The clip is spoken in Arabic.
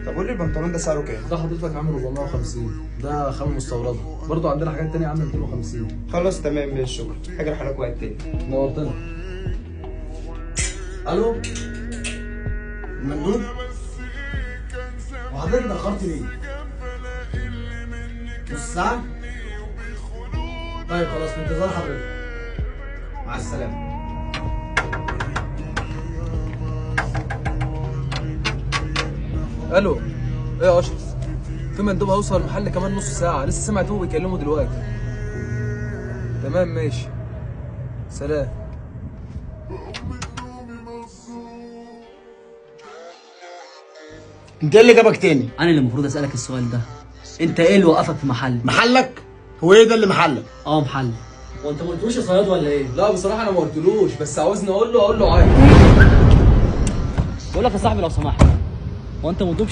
طب قول لي البنطلون ده سعره كام؟ ده حضرتك عامل 450، ده خامة مستوردة. برضه عندنا حاجات تانية عامل 250. خلاص تمام ماشي شكرا، هاجي لحضرتك وقت تاني. نورتنا. الو مندوب، وحضرتك اتأخرت ليه؟ نص ساعة؟ طيب خلاص في انتظار حضرتك. مع السلامة. الو، ايه يا اشرف؟ في مندوب هيوصل المحل كمان نص ساعة، لسه سمعتهم بيكلموا دلوقتي. تمام ماشي. سلام. انت ايه اللي جابك تاني؟ انا اللي المفروض اسالك السؤال ده. انت ايه اللي وقفك في محل؟ محلك؟ هو ايه ده اللي محلك؟ اه محل. وانت ما قلتلوش يا صياد ولا ايه؟ لا بصراحة أنا ما قلتلوش، بس عاوزني أقول له عادي. بقول لك يا صاحبي لو سمحت، هو انت مندوب